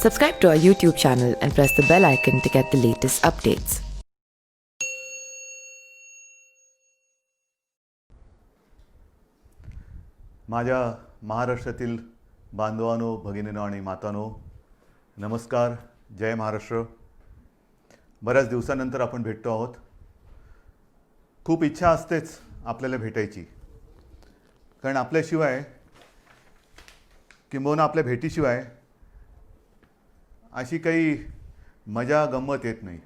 Subscribe to our YouTube channel and press the bell icon to get the latest updates. माझ्या महाराष्ट्रातील बांधवांनो, भगिनींनो आणि मातांनो, नमस्कार. जय महाराष्ट्र. बऱ्याच दिवसानंतर आपण भेटतो आहोत. खूप इच्छा असतेच आपल्याला भेटायची, कारण आपल्याशिवाय किंबहुना आपल्या भेटीशिवाय अशी काही मजा गंमत येत नाही.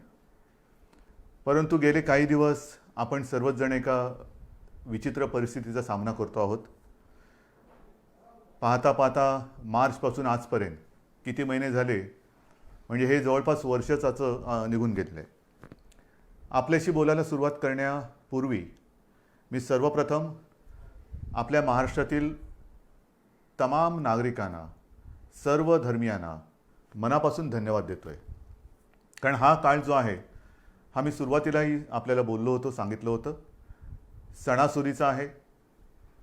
परंतु गेले काही दिवस आपण सर्वच जण एका विचित्र परिस्थितीचा सामना करतो आहोत. पाहता पाहता मार्चपासून आजपर्यंत किती महिने झाले, म्हणजे हे जवळपास वर्षाचं निघून गेलेलं आहे. आपल्याशी बोलायला सुरुवात करण्यापूर्वी मी सर्वप्रथम आपल्या महाराष्ट्रातील तमाम नागरिकांना, सर्व धर्मियांना मनापासून धन्यवाद देतो आहे. कारण हा काळ जो आहे, हा मी सुरुवातीलाही आपल्याला बोललो होतो, सांगितलं होतं, सणासुदीचा आहे,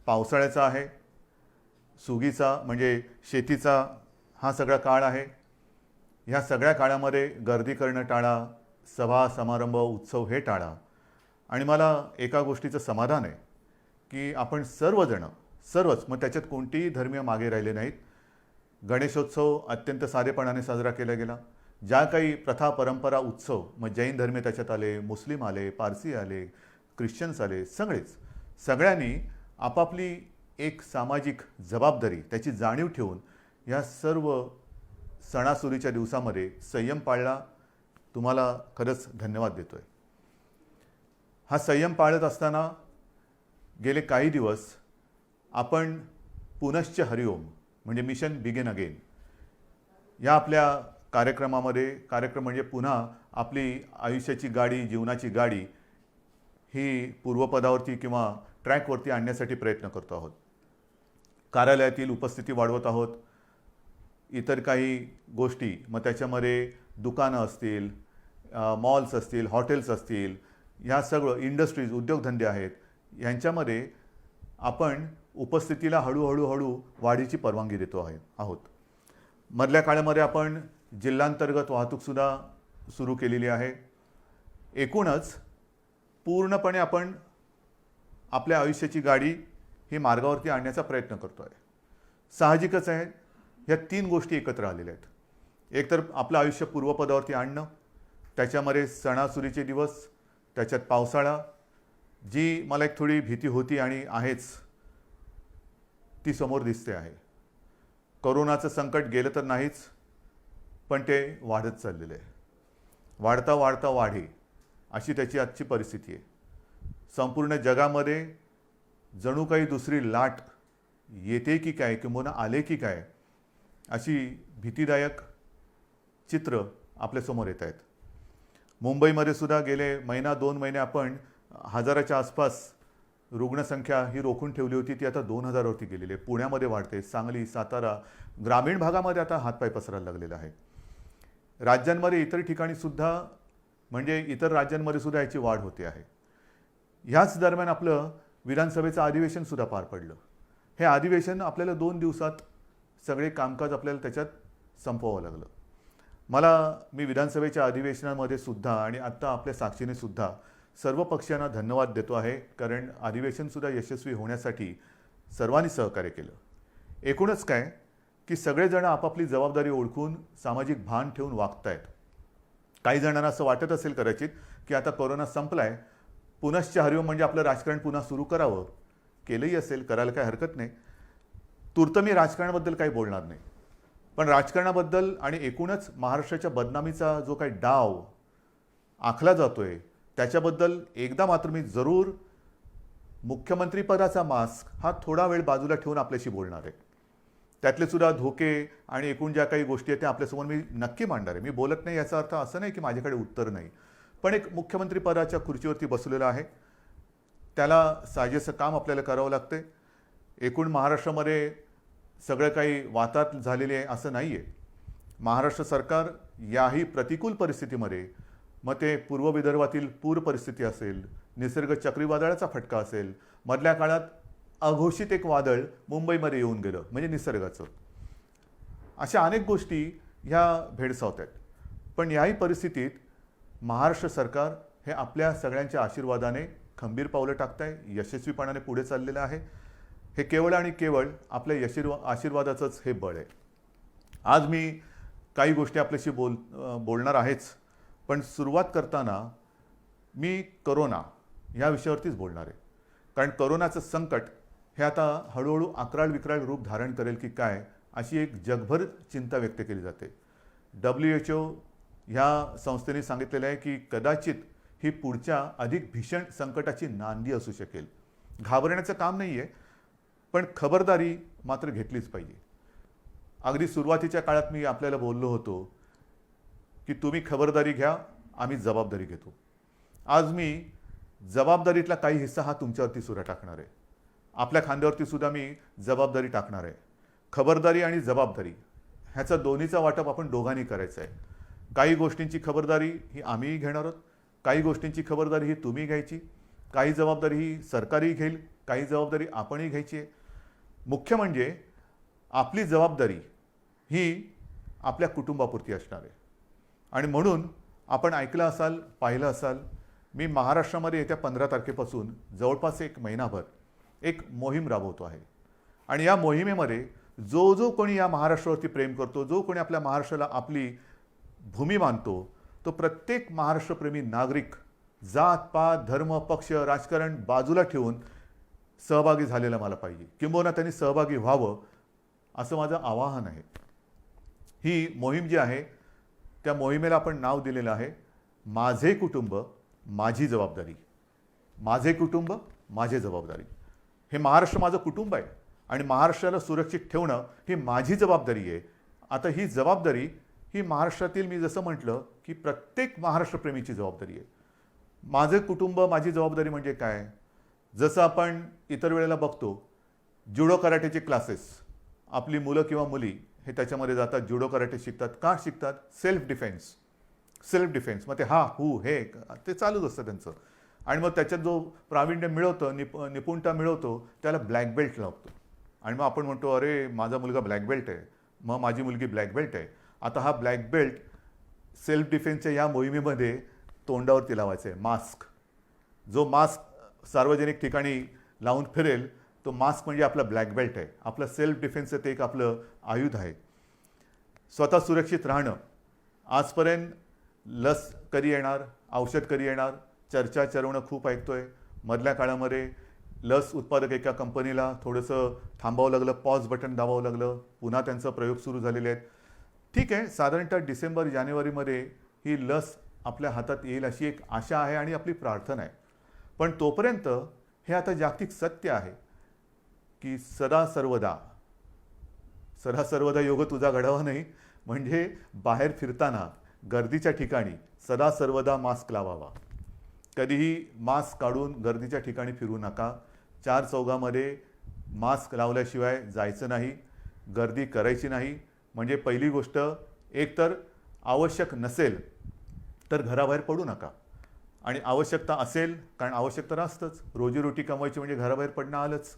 पावसाळ्याचा आहे, सुगीचा म्हणजे शेतीचा हा सगळा काळ आहे. ह्या सगळ्या काळामध्ये गर्दी करणं टाळा, सभा समारंभ उत्सव हे टाळा. आणि मला एका गोष्टीचं समाधान आहे की आपण सर्वच, मग त्याच्यात कोणतीही धर्मीय मागे राहिले नाहीत. गणेशोत्सव अत्यंत साधेपणाने साजरा केला गेला. ज्या काही प्रथा परंपरा उत्सव, मग जैन धर्मीय त्याच्यात आले, मुस्लिम आले, पारसी आले, ख्रिश्चन्स आले, सगळ्यांनी आपापली एक सामाजिक जबाबदारी, त्याची जाणीव ठेवून या सर्व सणासुदीच्या दिवसामध्ये संयम पाळला. तुम्हाला खरंच धन्यवाद देतो आहे. हा संयम पाळत असताना गेले काही दिवस आपण पुनश्च हरिओम म्हणजे मिशन बिगिन अगेन या आपल्या कार्यक्रमामध्ये, कार्यक्रम म्हणजे पुन्हा आपली आयुष्याची गाडी, जीवनाची गाडी ही पूर्वपदावरती किंवा ट्रॅकवरती आणण्यासाठी प्रयत्न करतो आहोत. कार्यालयातील उपस्थिती वाढवत आहोत. इतर काही गोष्टी, मग त्याच्यामध्ये दुकानं असतील, मॉल्स असतील, हॉटेल्स असतील, ह्या सगळं इंडस्ट्रीज, उद्योगधंदे आहेत, यांच्यामध्ये आपण उपस्थितीला हळूहळू वाढीची परवानगी देतो आहोत. मधल्या काळामध्ये आपण जिल्हांतर्गत वाहतूकसुद्धा सुरू केलेली आहे. एकूणच पूर्णपणे आपण आपल्या आयुष्याची गाडी ही मार्गावरती आणण्याचा प्रयत्न करतो आहे. साहजिकच आहे, ह्या तीन गोष्टी एकत्र आलेल्या आहेत. एक तर आपलं आयुष्य पूर्वपदावरती आणणं, त्याच्यामध्ये सणासुदीचे दिवस, त्याच्यात पावसाळा, जी मला एक थोडी भीती होती आणि आहेच, ती समोर दिसते आहे. कोरोनाचं संकट गेलं तर नाहीच, पण ते वाढत चाललेलं आहे. वाढता वाढता वाढे अशी त्याची आजची परिस्थिती आहे. संपूर्ण जगामध्ये जणू काही दुसरी लाट येते की काय, किंवा आले की काय, अशी भीतीदायक चित्र आपल्यासमोर येत आहेत. मुंबईमध्ये सुद्धा गेले महिना 2 महिने आपण 1000च्या आसपास रुग्णसंख्या ही रोखून ठेवली होती, ती आता 2000 वरती गेलेली आहे. पुण्यामध्ये वाढते, सांगली, सातारा, ग्रामीण भागामध्ये आता हातपाय पसरायला लागलेला आहे. राज्यांमध्ये इतर ठिकाणी सुद्धा, म्हणजे इतर राज्यांमध्ये सुद्धा याची वाढ होते आहे. ह्याच दरम्यान आपलं विधानसभेचं अधिवेशन सुद्धा पार पडलं. हे अधिवेशन आपल्याला 2 दिवसात सगळे कामकाज आपल्याला त्याच्यात संपवावं लागलं. मी विधानसभेच्या अधिवेशनामध्ये सुद्धा आणि आत्ता आपल्या साक्षीने सुद्धा सर्व पक्षांना धन्यवाद देतो आहे, कारण अधिवेशनसुद्धा यशस्वी होण्यासाठी सर्वांनी सहकार्य केलं. एकूणच काय की सगळेजण आपापली जबाबदारी ओळखून सामाजिक भान ठेवून वागत आहेत. काही जणांना असं वाटत असेल कदाचित की आता कोरोना संपलाय, पुनश्च हरिओम म्हणजे आपलं राजकारण पुन्हा सुरू करावं. केलंही असेल, करायला काही हरकत नाही. तूर्त मी राजकारणाबद्दल काही बोलणार नाही, पण राजकारणाबद्दल आणि एकूणच महाराष्ट्राच्या बदनामीचा जो काही डाव आखला जातोय त्याच्याबद्दल एकदा मात्र मी जरूर मुख्यमंत्रीपदाचा मास्क हा थोडा वेळ बाजूला ठेवून आपल्याशी बोलणार आहे. त्यातले सुद्धा धोके आणि एकूण ज्या काही गोष्टी आहेत त्या आपल्यासमोर मी नक्की मांडणार आहे. मी बोलत नाही याचा अर्थ असं नाही की माझ्याकडे उत्तर नाही, पण एक मुख्यमंत्रीपदाच्या खुर्चीवरती बसलेला आहे, त्याला साजेसं काम आपल्याला करावं लागते. एकूण महाराष्ट्रामध्ये सगळं काही वाताहत झालेले आहे असं नाही आहे. महाराष्ट्र सरकार याही प्रतिकूल परिस्थितीमध्ये, मग ते पूर्व विदर्भातील पूर परिस्थिती असेल, निसर्ग चक्रीवादळाचा फटका असेल, मधल्या काळात अघोषित एक वादळ मुंबईमध्ये येऊन गेलं म्हणजे निसर्गाचं, अशा अनेक गोष्टी ह्या भेडसावत आहेत. पण याही परिस्थितीत महाराष्ट्र सरकार हे आपल्या सगळ्यांच्या आशीर्वादाने खंबीर पावलं टाकत आहे, यशस्वीपणाने पुढे चाललेलं आहे. हे केवळ आणि केवळ आपल्या आशीर्वादाचंच हे बळ आहे. आज मी काही गोष्टी आपल्याशी बोलणार आहेच, पण सुरुवात करताना मी करोना या विषयावरतीच बोलणार आहे. कारण करोनाचं संकट हे आता हळूहळू अक्राळ विक्राळ रूप धारण करेल की काय, अशी एक जगभर चिंता व्यक्त केली जाते. WHO ह्या संस्थेने सांगितलेलं आहे की कदाचित ही पुढच्या अधिक भीषण संकटाची नांदी असू शकेल. घाबरण्याचं काम नाही आहे, पण खबरदारी मात्र घेतलीच पाहिजे. अगदी सुरुवातीच्या काळात मी आपल्याला बोललो होतो की तुम्ही खबरदारी घ्या, आम्ही जबाबदारी घेतो. आज मी जबाबदारीतला काही हिस्सा हा तुमच्यावरती सुद्धा टाकणार आहे. आपल्या खांद्यावरती सुद्धा मी जबाबदारी टाकणार आहे. खबरदारी आणि जबाबदारी ह्याचा दोन्हीचा वाटप आपण दोघांनी करायचं आहे. काही गोष्टींची खबरदारी ही आम्हीही घेणार आहोत, काही गोष्टींची खबरदारी ही तुम्ही घ्यायची, काही जबाबदारी ही सरकारही घेईल, काही जबाबदारी आपणही घ्यायची आहे. मुख्य म्हणजे आपली जबाबदारी ही आपल्या कुटुंबापुरती असणार आहे. आणि म्हणून आपण ऐकलं असाल, पाहिलं असाल, मी महाराष्ट्रामध्ये येत्या 15 तारखेपासून जवळपास एक महिनाभर एक मोहीम राबवतो आहे. आणि या मोहिमेमध्ये जो कोणी या महाराष्ट्रावरती प्रेम करतो, जो कोणी आपल्या महाराष्ट्राला आपली भूमी मानतो, तो प्रत्येक महाराष्ट्रप्रेमी नागरिक जात पात धर्म पक्ष राजकारण बाजूला ठेवून सहभागी झालेला मला पाहिजे, किंबहुना त्यांनी सहभागी व्हावं असं माझं आवाहन आहे. ही मोहीम जी आहे त्या मोहिमेला आपण नाव दिलेलं आहे माझे कुटुंब माझी जबाबदारी. माझे कुटुंब माझी जबाबदारी. हे महाराष्ट्र माझं कुटुंब आहे आणि महाराष्ट्राला सुरक्षित ठेवणं ही माझी जबाबदारी आहे. आता ही जबाबदारी ही महाराष्ट्रातील, मी जसं म्हटलं की प्रत्येक महाराष्ट्रप्रेमीची जबाबदारी आहे. माझे कुटुंब माझी जबाबदारी म्हणजे काय? जसं आपण इतर वेळेला बघतो जुडो कराटेचे क्लासेस, आपली मुलं किंवा मुली हे त्याच्यामध्ये जातात, जुडो कराटे शिकतात. का शिकतात? Self defence. मग ते हे ते चालूच असतं त्यांचं. आणि मग त्याच्यात जो प्रावीण्य मिळवतं, निपुणता मिळवतो, त्याला ब्लॅक बेल्ट लागतो. आणि मग आपण म्हणतो अरे माझा मुलगा ब्लॅक बेल्ट आहे, मग माझी मुलगी ब्लॅक बेल्ट आहे. आता हा ब्लॅक बेल्ट सेल्फ डिफेन्सच्या या मोहिमेमध्ये तोंडावरती लावायचा आहे मास्क. जो मास्क सार्वजनिक ठिकाणी लावून फिरेल तो मास्क म्हणजे आपला ब्लॅक बेल्ट आहे. आपलं सेल्फ डिफेन्सचं ते एक आपलं आयुध आहे. स्वतः सुरक्षित राहणं. आजपर्यंत लस कधी येणार, औषध कधी येणार, चर्चा चरवणं खूप ऐकतोय. मधल्या काळामध्ये लस उत्पादक एका कंपनीला थोडंसं थांबावं लागलं, पॉज बटन दाबावं लागलं, पुन्हा त्यांचा प्रयोग सुरू झालेले आहेत. ठीक आहे, साधारणतः डिसेंबर जानेवारीमध्ये ही लस आपल्या हातात येईल अशी एक आशा आहे आणि आपली प्रार्थना आहे. पण तोपर्यंत हे आता जागतिक सत्य आहे की सदा सर्वदा योग तुझा घडावा नाही. म्हणजे बाहेर फिरताना गर्दीच्या ठिकाणी सदा सर्वदा मास्क लावावा. कधीही मास्क काढून गर्दीच्या ठिकाणी फिरू नका. चार चौघामध्ये मास्क लावल्याशिवाय जायचं नाही, गर्दी करायची नाही. म्हणजे पहिली गोष्ट, एकतर आवश्यक नसेल तर घराबाहेर पडू नका. आणि आवश्यकता असेल, कारण आवश्यकता असतंच, रोजीरोटी कमवायची म्हणजे घराबाहेर पडणं आलंच.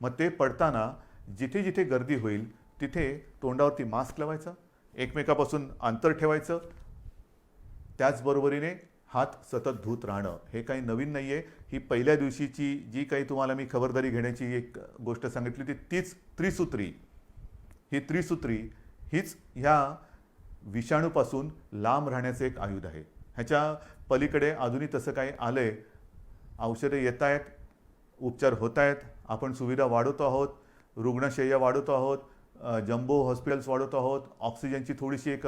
मग ते पडताना जिथे जिथे गर्दी होईल तिथे तोंडावरती मास्क लावायचा, एकमेकापासून अंतर ठेवायचं. त्याचबरोबरीने हात सतत धुत राहणं. हे काही नवीन नाही आहे. ही पहिल्या दिवशीची जी काही तुम्हाला मी खबरदारी घेण्याची एक गोष्ट सांगितली होती, तीच त्रिसूत्री. ही त्रिसूत्री हीच ह्या विषाणूपासून लांब राहण्याचं एक आयुध आहे. ह्याच्या पलीकडे अजूनही तसं काही आलं आहे. औषधं येत आहेत, उपचार होत आहेत, आपण सुविधा वाढवतो आहोत, रुग्णशय्या वाढवतो आहोत, जम्बो हॉस्पिटल्स वाढवतो आहोत. ऑक्सिजनची थोडीशी एक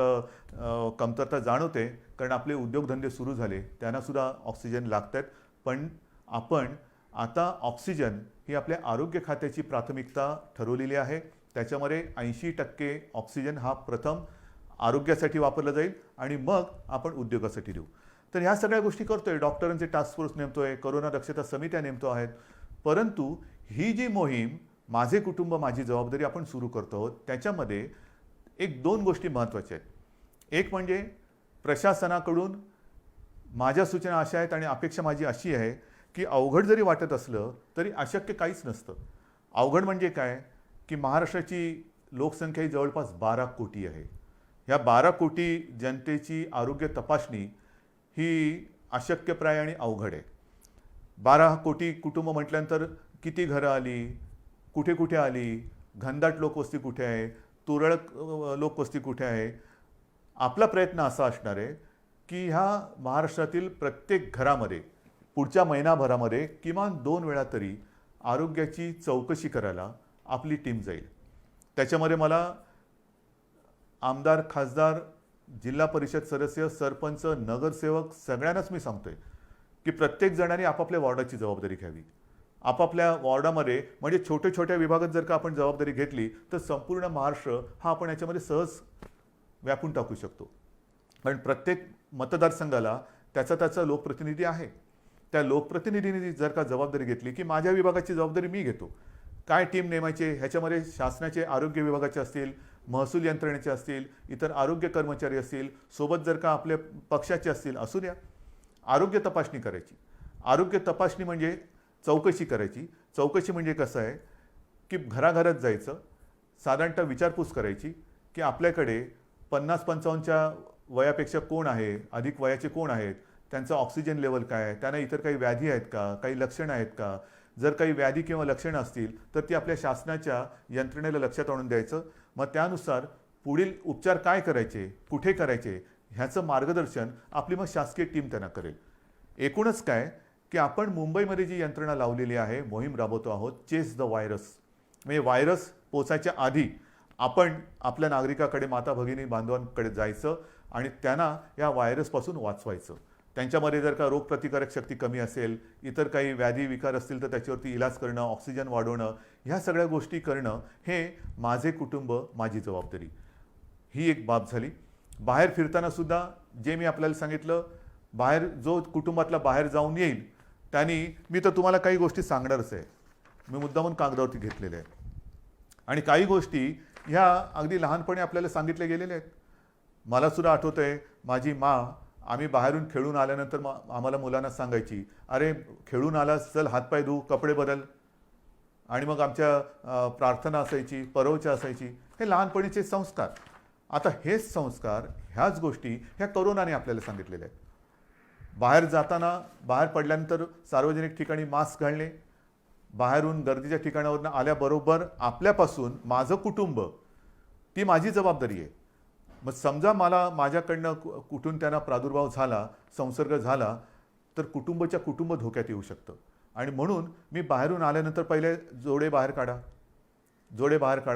कमतरता जाणवते, कारण आपले उद्योगधंदे सुरू झाले, त्यांनासुद्धा ऑक्सिजन लागत आहेत. पण आपण आता ऑक्सिजन ही आपल्या आरोग्य खात्याची प्राथमिकता ठरवलेली आहे. त्याच्यामध्ये 80% ऑक्सिजन हा प्रथम आरोग्यासाठी वापरला जाईल आणि मग आपण उद्योगासाठी देऊ. तर ह्या सगळ्या गोष्टी करतोय. डॉक्टरांचे टास्क फोर्स नेमतोय, कोरोना दक्षता समित्या नेमतो आहेत. परंतु ही जी मोहीम माझे कुटुंब माझी जबाबदारी आपण सुरू करतो आहोत, त्याच्यामध्ये एक दोन गोष्टी महत्त्वाच्या आहेत. एक म्हणजे प्रशासनाकडून माझ्या सूचना अशा आहेत आणि अपेक्षा माझी अशी आहे की अवघड जरी वाटत असलं तरी अशक्य काहीच नसतं. अवघड म्हणजे काय की महाराष्ट्राची लोकसंख्या ही जवळपास 12 कोटी आहे. ह्या 12 कोटी जनतेची आरोग्य तपासणी ही अशक्यप्राय आणि अवघड आहे. 12 कोटी कुटुंब म्हटल्यानंतर किती घरं आली, कुठे कुठे आली, घनदाट लोकवस्ती कुठे आहे, तुरळक लोकवस्ती कुठे आहे. आपला प्रयत्न असा असणार आहे की ह्या महाराष्ट्रातील प्रत्येक घरामध्ये पुढच्या महिनाभरामध्ये किमान 2 वेळा तरी आरोग्याची चौकशी करायला आपली टीम जाईल. त्याच्यामध्ये मला आमदार, खासदार, जिल्हा परिषद सदस्य, सरपंच, नगरसेवक सगळ्यांनाच मी सांगतोय की प्रत्येक जणांनी आपापल्या वॉर्डाची जबाबदारी घ्यावी. आपापल्या वॉर्डामध्ये म्हणजे छोट्या छोट्या विभागात जर का आपण जबाबदारी घेतली तर संपूर्ण महाराष्ट्र हा आपण याच्यामध्ये सहज व्यापून टाकू शकतो. कारण प्रत्येक मतदारसंघाला त्याचा लोकप्रतिनिधी आहे. त्या लोकप्रतिनिधींनी जर का जबाबदारी घेतली की माझ्या विभागाची जबाबदारी मी घेतो, काय टीम नेमायचे, ह्याच्यामध्ये शासनाचे आरोग्य विभागाचे असतील, महसूल यंत्रणेचे असतील, इतर आरोग्य कर्मचारी असतील, सोबत जर का आपल्या पक्षाचे असतील, असू द्या, आरोग्य तपासणी करायची. आरोग्य तपासणी म्हणजे चौकशी करायची. चौकशी म्हणजे कसं आहे की घराघरात जायचं, साधारणतः विचारपूस करायची की आपल्याकडे 50-55च्या वयापेक्षा कोण आहे, अधिक वयाचे कोण आहेत, त्यांचं ऑक्सिजन लेवल काय आहे, त्यांना इतर काही व्याधी आहेत का, काही लक्षणं आहेत का. जर काही व्याधी किंवा लक्षणं असतील तर ती आपल्या शासनाच्या यंत्रणेला लक्षात आणून द्यायचं. मग त्यानुसार पुढील उपचार काय करायचे, कुठे करायचे ह्याचं मार्गदर्शन आपली मग शासकीय टीम त्यांना करेल. एकूणच काय की आपण मुंबईमध्ये जी यंत्रणा लावलेली आहे, मोहीम राबवतो आहोत, चेस द व्हायरस. म्हणजे व्हायरस पोचायच्या आधी आपण आपल्या नागरिकाकडे, माता भगिनी बांधवांकडे जायचं आणि त्यांना या व्हायरसपासून वाचवायचं. त्यांच्यामध्ये जर का रोगप्रतिकारक शक्ती कमी असेल, इतर काही व्याधी विकार असतील तर त्याच्यावरती इलाज करणं, ऑक्सिजन वाढवणं, ह्या सगळ्या गोष्टी करणं हे माझे कुटुंब, माझी जबाबदारी, ही एक बाब झाली. बाहेर फिरताना सुद्धा जे मी आपल्याला सांगितलं, बाहेर जो कुटुंबातला बाहेर जाऊन येईल त्यांनी, मी तर तुम्हाला काही गोष्टी सांगणारच आहे, मी मुद्दामून कागदावरती घेतलेल्या आहेत. आणि काही गोष्टी ह्या अगदी लहानपणी आपल्याला सांगितल्या गेलेल्या आहेत. मला सुद्धा आठवतं आहे, माझी आम्ही बाहेरून खेळून आल्यानंतर आम्हाला मुलांना सांगायची, अरे खेळून आलास, चल हातपाय धू, कपडे बदल. आणि मग आमच्या प्रार्थना असायची, परवच्या असायची. हे लहानपणीचे संस्कार. आता हेच संस्कार, ह्याच गोष्टी ह्या करोनाने आपल्याला सांगितलेल्या आहेत. बाहेर जाताना, बाहेर पडल्यानंतर सार्वजनिक ठिकाणी मास्क घालणे, बाहेरून गर्दीच्या ठिकाणावरून आल्याबरोबर आपल्यापासून माझं कुटुंब, ती माझी जबाबदारी आहे. मग समजा माझ्याकडनं कुठून त्यांना प्रादुर्भाव झाला, संसर्ग झाला, तर कुटुंब धोक्यात येऊ शकतं. आणि म्हणून मी बाहेरून आल्यानंतर पहिले जोडे बाहेर काढा.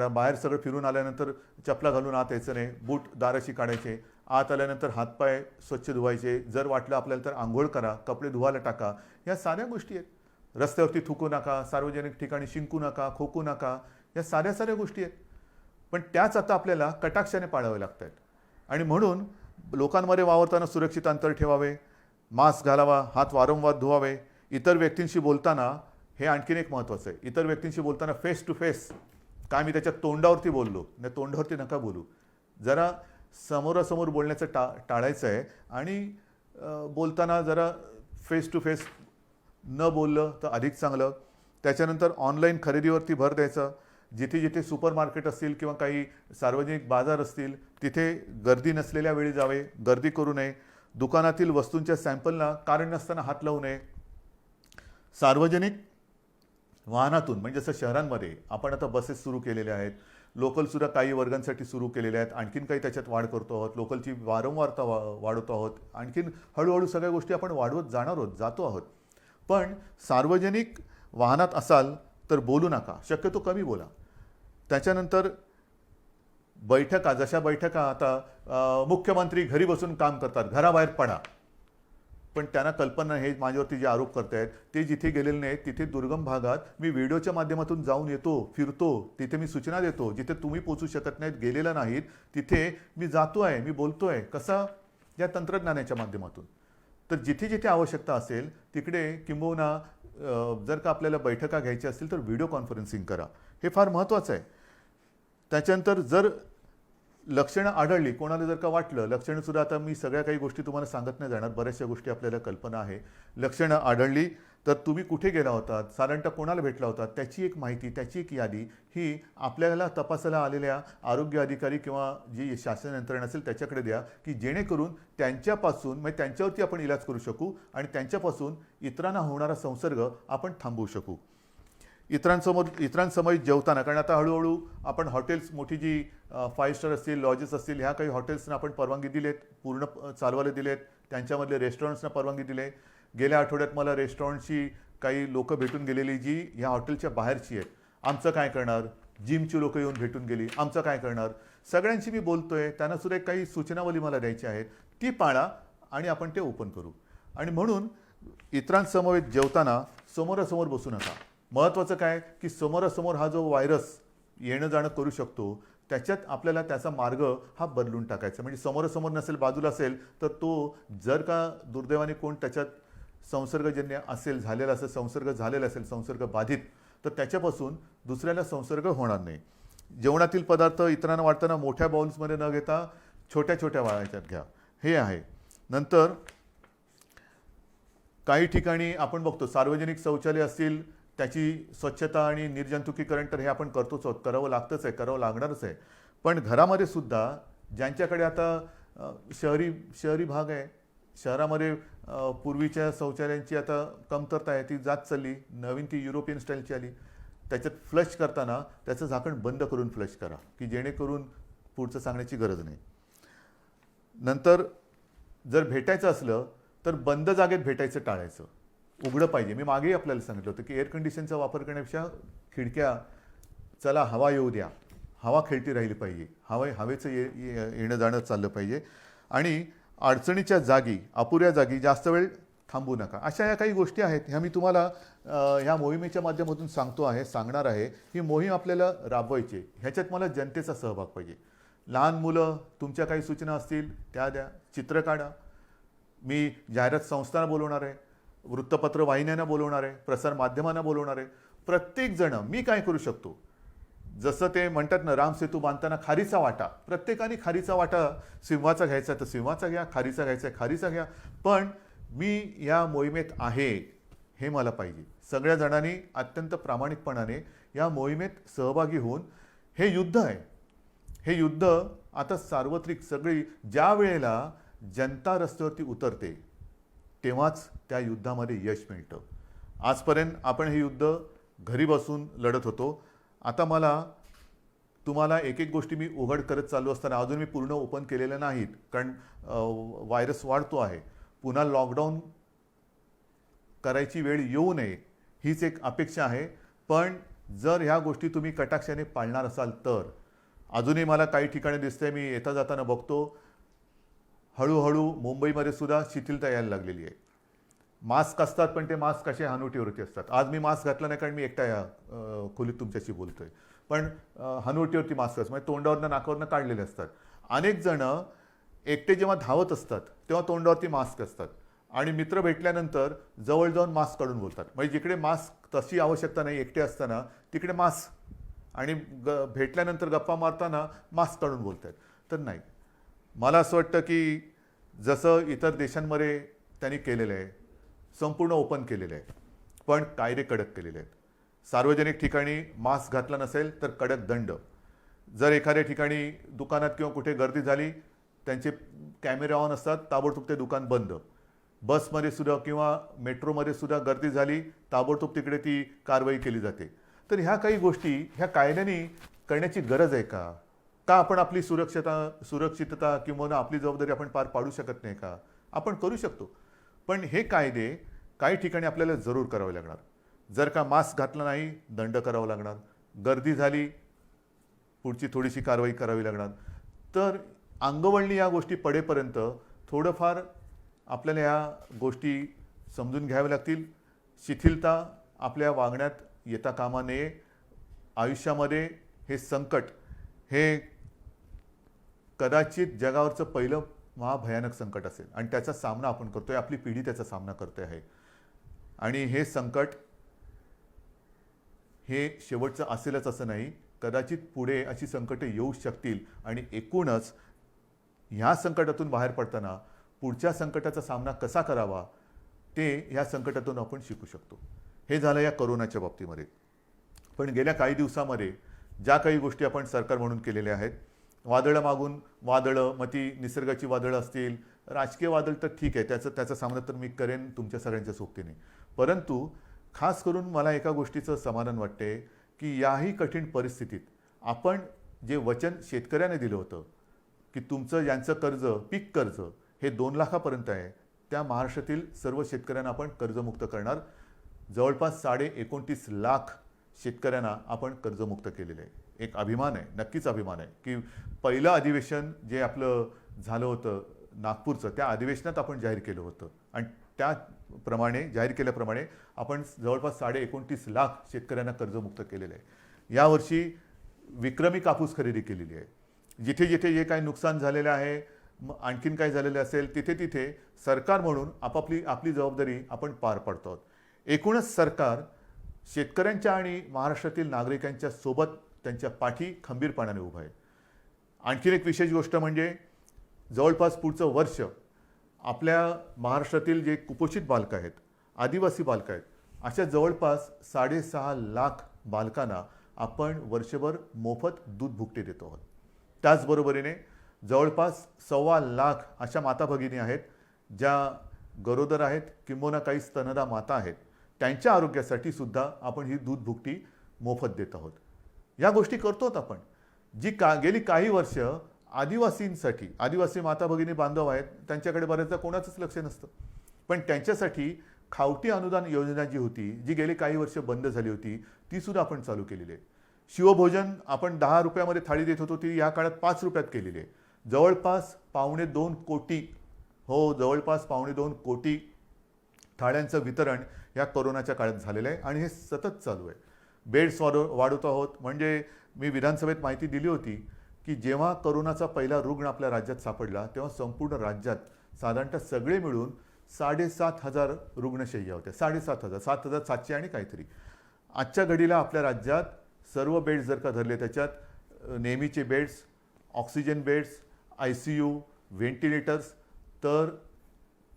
बाहेर सगळं फिरून आल्यानंतर चपला घालून आत यायचं नाही, बूट दाराशी काढायचे, आत आल्यानंतर हातपाय स्वच्छ धुवायचे, जर वाटलं आपल्याला तर आंघोळ करा, कपडे धुवायला टाका. या साऱ्या गोष्टी आहेत. रस्त्यावरती थुकू नका, सार्वजनिक ठिकाणी शिंकू नका, खोकू नका, या साऱ्या गोष्टी आहेत. पण त्याच आता आपल्याला कटाक्षाने पाळावे लागत आहेत. आणि म्हणून लोकांमध्ये वावरताना सुरक्षित अंतर ठेवावे, मास्क घालावा, हात वारंवार धुवावे. इतर व्यक्तींशी बोलताना हे आणखीन एक महत्त्वाचं आहे, इतर व्यक्तींशी बोलताना फेस टू फेस, काय मी त्याच्या तोंडावरती बोललो नाही, तोंडावरती नका बोलू. जरा समोरासमोर बोलण्याचं टाळायचं आहे. आणि बोलताना जरा फेस टू फेस न बोललं तर अधिक चांगलं. त्याच्यानंतर ऑनलाईन खरेदीवरती भर द्यायचा. जिथे जिथे सुपर मार्केट असतील किंवा काही सार्वजनिक बाजार असतील तिथे गर्दी नसलेल्या वेळी जावे, गर्दी करू नये. दुकानातील वस्तूंच्या सॅम्पलला कारण नसताना हात लावू नये. सार्वजनिक वाहनातून म्हणजे जसं शहरांमध्ये आपण आता बसेस सुरू केलेल्या आहेत, लोकलसुद्धा काही वर्गांसाठी सुरू केलेल्या आहेत, आणखीन काही त्याच्यात वाढ करतो आहोत, लोकलची वारंवारता वाढवतो आहोत, आणखीन हळूहळू सगळ्या गोष्टी आपण वाढवत जातो आहोत. पण सार्वजनिक वाहनात असाल तर बोलू नका, शक्यतो कमी बोला. त्याच्यानंतर बैठका, जशा बैठका आता मुख्यमंत्री घरी बसून काम करतात, घराबाहेर पडा. पण त्यांना कल्पना, हे माझ्यावरती जे आरोप करतायत ते जिथे गेलेले नाहीत, तिथे दुर्गम भागात मी व्हिडिओच्या माध्यमातून जाऊन येतो, फिरतो, तिथे मी सूचना देतो. जिथे तुम्ही पोचू शकत नाहीत, गेलेला नाहीत, तिथे मी जातो आहे, मी बोलतो आहे. कसा? या तंत्रज्ञानाच्या माध्यमातून. तर जिथे जिथे आवश्यकता असेल तिकडे, किंबहुना जर का आपल्याला बैठका घ्यायच्या असतील तर व्हिडिओ कॉन्फरन्सिंग करा. हे फार महत्त्वाचं आहे. त्याच्यानंतर जर लक्षणं आढळली, कोणाला जर का वाटलं, लक्षणं सुद्धा आता मी सगळ्या काही गोष्टी तुम्हाला सांगत नाही जाणार, बऱ्याचशा गोष्टी आपल्याला कल्पना आहे. लक्षणं आढळली तर तुम्ही कुठे गेला होता, साधारणतः कोणाला भेटला होता, त्याची एक माहिती, त्याची एक यादी ही आपल्याला तपासायला आलेल्या आरोग्य अधिकारी किंवा जी शासन यंत्रणा असेल त्याच्याकडे द्या, की जेणेकरून त्यांच्यापासून म्हणजे त्यांच्यावरती आपण इलाज करू शकू आणि त्यांच्यापासून इतरांना होणारा संसर्ग आपण थांबवू शकू. इतरांसमोर जेवताना, कारण आता हळूहळू आपण हॉटेल्स, मोठी जी 5 स्टार असतील, लॉजेस असतील, ह्या काही हॉटेल्सना आपण परवानगी दिलेत, पूर्ण चालवायला दिलेत, त्यांच्यामधले रेस्टॉरंट्सना परवानगी दिले. गेल्या आठवड्यात मला रेस्टॉरंटची काही लोकं भेटून गेलेली जी ह्या हॉटेलच्या बाहेरची आहेत. आमचं काय करणार, जिमची लोकं येऊन भेटून गेली, आमचं काय करणार, सगळ्यांशी मी बोलतोय, त्यांना सुद्धा काही सूचनावली मला द्यायची आहेत, ती पाळा आणि आपण ते ओपन करू. आणि म्हणून इतरांसमोर जेवताना समोरासमोर बसू नका. महत्त्वाचं काय की समोरासमोर हा जो व्हायरस येणं जाणं करू शकतो, त्याच्यात आपल्याला त्याचा मार्ग हा बदलून टाकायचा. म्हणजे समोरासमोर नसेल, बाजूला असेल, तर तो जर का दुर्दैवाने कोण त्याच्यात संसर्गजन्य असेल, झालेला असेल, संसर्ग झालेला असेल, संसर्ग बाधित, तर त्याच्यापासून दुसऱ्याला संसर्ग होणार नाही. जेवणातील पदार्थ इतरांना वाटताना मोठ्या बाउल्समध्ये न घेता छोट्या छोट्या वाळायच्यात घ्या, हे आहे. नंतर काही ठिकाणी आपण बघतो सार्वजनिक शौचालय असतील, त्याची स्वच्छता आणि निर्जंतुकीकरण तर हे आपण करतोच आहोत, करावं लागतंच आहे, करावं लागणारच आहे. पण घरामध्ये सुद्धा ज्यांच्याकडे आता शहरी भाग आहे, शहरामध्ये पूर्वीच्या शौचालयांची आता कमतरता आहे, ती जात चालली, नवीन ती युरोपियन स्टाईलची आली. त्याच्यात फ्लश करताना त्याचं झाकण बंद करून फ्लश करा, की जेणेकरून पुढचं सांगण्याची गरज नाही. नंतर जर भेटायचं असलं तर बंद जागेत भेटायचं टाळायचं, उघडं पाहिजे. मी मागेही आपल्याला सांगितलं होतं की एअर कंडिशनचा वापर करण्यापेक्षा खिडक्या, चला हवा येऊ द्या, हवा खेळती राहिली पाहिजे, हवेचं येणं जाणं चाललं पाहिजे. आणि अडचणीच्या जागी, अपुऱ्या जागी जास्त वेळ थांबू नका. अशा या काही गोष्टी आहेत, ह्या मी तुम्हाला ह्या मोहिमेच्या माध्यमातून सांगणार आहे. ही मोहीम आपल्याला राबवायची, ह्याच्यात मला जनतेचा सहभाग पाहिजे. लहान मुलं, तुमच्या काही सूचना असतील त्या द्या, चित्र काढा. मी जाहिरात संस्थांना बोलवणार आहे, वृत्तपत्र वाहिन्यांना बोलवणार आहे, प्रसार माध्यमांना बोलवणार आहे. प्रत्येकजण मी काय करू शकतो, जसं ते म्हणतात ना, राम सेतू बांधताना खारीचा वाटा, प्रत्येकाने खारीचा वाटा सिंहाचा घ्यायचा तर सिंहाचा घ्या, खारीचा घ्यायचा खारीचा घ्या. पण मी या मोहिमेत आहे हे मला पाहिजे. सगळ्या जणांनी अत्यंत प्रामाणिकपणाने या मोहिमेत सहभागी होऊन, हे युद्ध आहे, हे युद्ध आता सार्वत्रिक सगळी, ज्या वेळेला जनता रस्त्यावरती उतरते तेव्हाच त्या युद्धामध्ये यश मिळतं. आजपर्यंत आपण हे युद्ध घरी बसून लढत होतो. आता मला तुम्हाला एक एक गोष्टी मी उघड करत चालू असताना, अजून मी पूर्ण ओपन केलेल्या नाहीत, कारण व्हायरस वाढतो आहे. पुन्हा लॉकडाऊन करायची वेळ येऊ नये हीच एक अपेक्षा आहे. पण जर ह्या गोष्टी तुम्ही कटाक्षाने पाळणार असाल तर, अजूनही मला काही ठिकाणी दिसतंय, मी येता जाताना बघतो, हळूहळू मुंबईमध्ये सुद्धा शिथिलता यायला लागलेली आहे. मास्क असतात पण ते मास्क असे हनुवटीवरती असतात. आज मी मास्क घातला नाही कारण मी एकटा या खोलीत तुमच्याशी बोलतोय, पण हनुवटीवरती मास्क असतात, म्हणजे तोंडावरनं नाकावरनं काढलेले असतात. अनेक जण एकटे जेव्हा धावत असतात तेव्हा तोंडावरती मास्क असतात आणि मित्र भेटल्यानंतर जवळ जाऊन मास्क काढून बोलतात. म्हणजे जिकडे मास्क तशी आवश्यकता नाही एकटे असताना, तिकडे मास्क, आणि भेटल्यानंतर गप्पा मारताना मास्क काढून बोलतात. तर नाही, मला असं वाटतं की जसं इतर देशांमध्ये त्यांनी केलेलं आहे, संपूर्ण ओपन केलेलं आहे, पण कायदे कडक केलेले आहेत. सार्वजनिक ठिकाणी मास्क घातला नसेल तर कडक दंड. जर एखाद्या ठिकाणी दुकानात किंवा कुठे गर्दी झाली, त्यांचे कॅमेरे ऑन असतात, ताबडतोब ते दुकान बंद. बसमध्ये सुद्धा किंवा मेट्रोमध्ये सुद्धा गर्दी झाली, ताबडतोब तिकडे ती कारवाई केली जाते. तर ह्या काही गोष्टी ह्या कायद्याने करण्याची गरज आहे का? का आपण आपली सुरक्षितता किंवा आपली जबाबदारी आपण पार पाडू शकत नाही का? आपण करू शकतो, पण हे कायदे काही ठिकाणी आपल्याला जरूर करावे लागणार. जर का मास्क घातला नाही, दंड करावा लागणार. गर्दी झाली, पुढची थोडीशी कारवाई करावी लागणार. तर अंगवळणी या गोष्टी पडेपर्यंत थोडंफार आपल्याला या गोष्टी समजून घ्याव्या लागतील. शिथिलता आपल्या वागण्यात येता कामा नये. आयुष्यामध्ये हे संकट हे कदाचित जगावरचं पहिलं महाभयानक संकट असेल आणि त्याचा सामना आपण करतोय, आपली पिढी त्याचा सामना करते आहे. आणि हे संकट हे शेवटचं असेलच असं नाही, कदाचित पुढे अशी संकटे येऊ शकतील आणि एकूणच ह्या संकटातून बाहेर पडताना पुढच्या संकटाचा सामना कसा करावा ते ह्या संकटातून आपण शिकू शकतो. हे झालं या कोरोनाच्या बाबतीमध्ये. पण गेल्या काही दिवसामध्ये ज्या काही गोष्टी आपण सरकार म्हणून केलेल्या आहेत, वादळं मागून वादळं, मग ती निसर्गाची वादळं असतील, राजकीय वादळ तर ठीक आहे, त्याचा सामना तर मी करेन तुमच्या सगळ्यांच्या सोबतीने. परंतु खास करून मला एका गोष्टीचं समाधान वाटते की याही कठीण परिस्थितीत आपण जे वचन शेतकऱ्याने दिलं होतं की तुमचं यांचं कर्ज, पीक कर्ज हे 2 लाखापर्यंत आहे, त्या महाराष्ट्रातील सर्व शेतकऱ्यांना आपण कर्जमुक्त करणार. जवळपास 29.5 लाख शेतकऱ्यांना आपण कर्जमुक्त केलेलं आहे. एक अभिमान आहे, नक्कीच अभिमान आहे की पहिलं अधिवेशन जे आपलं झालं होतं नागपूरचं, त्या अधिवेशनात आपण जाहीर केलं होतं आणि त्याप्रमाणे जाहीर केल्याप्रमाणे आपण जवळपास 29.5 लाख शेतकऱ्यांना कर्जमुक्त केलेलं आहे. यावर्षी विक्रमी कापूस खरेदी केलेली आहे. जिथे जिथे जे काही नुकसान झालेलं आहे, आणखीन काय झालेलं असेल, तिथे तिथे सरकार म्हणून आपली जबाबदारी आपण पार पाडतो आहोत. एकूणच सरकार शेतकऱ्यांच्या आणि महाराष्ट्रातील नागरिकांच्या सोबत त्यांच्या पाठी खंबीरपणाने उभं आहे. आणखीन एक विशेष गोष्ट म्हणजे जवळपास पुढचं वर्ष आपल्या महाराष्ट्रातील जे कुपोषित बालकं आहेत, आदिवासी बालकं आहेत, अशा जवळपास 6.5 लाख बालकांना आपण वर्षभर मोफत दूध भुकटी देतो आहोत. त्याचबरोबरीने जवळपास 1.25 लाख अशा माता भगिनी आहेत ज्या गरोदर आहेत किंबहुना काही स्तनदा माता आहेत, त्यांच्या आरोग्यासाठी सुद्धा आपण ही दूध भुकटी मोफत देत आहोत. या गोष्टी करतो आपण जी गेली काही वर्ष आदिवासींसाठी, आदिवासी माता भगिनी बांधव आहेत, त्यांच्याकडे बऱ्याचदा कोणाचंच लक्ष नसतं, पण त्यांच्यासाठी खावटी अनुदान योजना जी होती, जी गेली काही वर्ष बंद झाली होती, ती सुद्धा आपण चालू केलेली आहे. शिवभोजन आपण 10 रुपयामध्ये थाळी देत होतो, ती या काळात 5 रुपयात केलेली आहे. जवळपास 2.25 कोटी, जवळपास 2.25 कोटी थाळ्यांचं वितरण या कोरोनाच्या काळात झालेलं आहे आणि हे सतत चालू आहे. बेड्स वाढवत आहोत. म्हणजे मी विधानसभेत माहिती दिली होती की जेव्हा कोरोनाचा पहिला रुग्ण आपल्या राज्यात सापडला तेव्हा संपूर्ण राज्यात साधारणतः सगळे मिळून 7,500 रुग्णशय्या होत्या. 7,500, 7,700 आणि काहीतरी. आजच्या घडीला आपल्या राज्यात सर्व बेड्स जर का धरले, त्याच्यात नेहमीचे beds, oxygen beds, ICU, ventilators, तर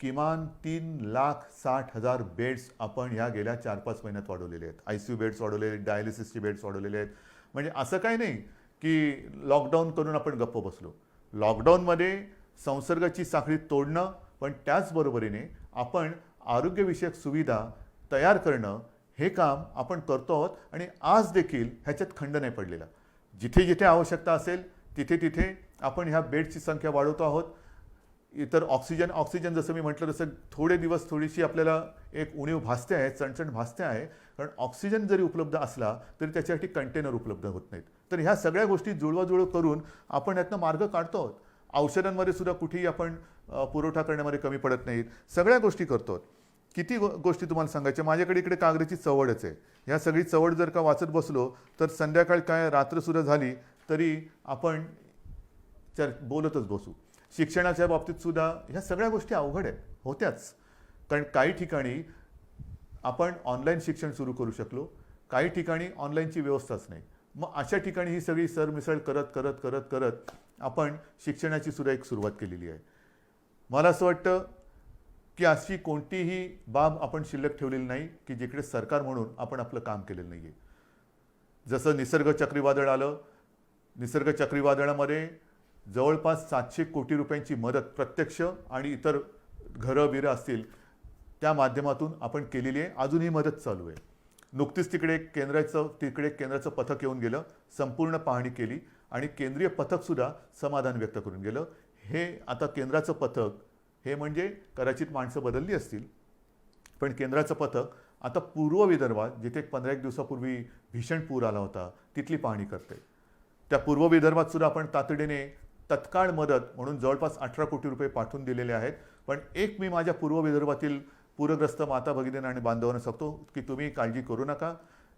किमान 3,60,000 बेड्स आपण ह्या गेल्या 4-5 महिन्यात वाढवलेले आहेत. ICU बेड्स वाढवलेले आहेत, डायलिसिसचे बेड्स वाढवलेले आहेत. म्हणजे असं काही नाही की लॉकडाऊन करून आपण गप्प बसलो. लॉकडाऊनमध्ये संसर्गाची साखळी तोडणं, पण त्याचबरोबरीने आपण आरोग्यविषयक सुविधा तयार करणं, हे काम आपण करतो आहोत आणि आज देखील ह्याच्यात खंड नाही पडलेला. जिथे जिथे आवश्यकता असेल तिथे तिथे आपण ह्या बेडची संख्या वाढवतो आहोत. इतर ऑक्सिजन जसं मी म्हटलं तसं थोडे दिवस थोडीशी आपल्याला एक उणीव भासते आहे, चणचण भासते आहे, कारण ऑक्सिजन जरी उपलब्ध असला तरी त्याच्यासाठी कंटेनर उपलब्ध होत नाहीत. तर ह्या सगळ्या गोष्टी जुळवाजुळव करून आपण यातनं मार्ग काढतो आहोत. औषधांमध्ये सुद्धा कुठेही आपण पुरवठा करण्यामध्ये कमी पडत नाहीत. सगळ्या गोष्टी करतो आहोत. किती गोष्टी तुम्हाला सांगायच्या. माझ्याकडे इकडे कागदाची चवडच आहे. ह्या सगळी चवड जर का वाचत बसलो तर संध्याकाळ काय रात्रसुद्धा झाली तरी आपण बोलतच बसू. शिक्षणाच्या बाबतीत सुद्धा ह्या सगळ्या गोष्टी अवघड आहेत, होत्याच. कारण काही ठिकाणी आपण ऑनलाईन शिक्षण सुरू करू शकलो, काही ठिकाणी ऑनलाईनची व्यवस्थाच नाही. मग अशा ठिकाणी ही सगळी सरमिसळ करत करत करत करत आपण शिक्षणाची सुद्धा एक सुरुवात केलेली आहे. मला असं वाटतं की अशी कोणतीही बाब आपण शिल्लक ठेवलेली नाही की जिकडे सरकार म्हणून आपण आपलं काम केलेलं नाही आहे. जसं निसर्ग चक्रीवादळ आलं, निसर्ग चक्रीवादळामध्ये जवळपास 700 कोटी रुपयांची मदत प्रत्यक्ष आणि इतर घरं बिरं असतील त्या माध्यमातून आपण केलेली आहे. अजूनही मदत चालू आहे. नुकतीच तिकडे केंद्राचं पथक येऊन गेलं, संपूर्ण पाहणी केली आणि केंद्रीय पथकसुद्धा समाधान व्यक्त करून गेलं. हे आता केंद्राचं पथक हे म्हणजे कदाचित माणसं बदलली असतील, पण केंद्राचं पथक आता पूर्व विदर्भात जिथे 15-1 दिवसापूर्वी भीषण पूर आला होता तिथली पाहणी करते. त्या पूर्व विदर्भात सुद्धा आपण तातडीने तत्काळ मदत म्हणून जवळपास 18 कोटी रुपये पाठवून दिलेले आहेत. पण मी माझ्या पूर्व विदर्भातील पूरग्रस्त माता भगिनींना आणि बांधवांना सांगतो की तुम्ही काळजी करू नका.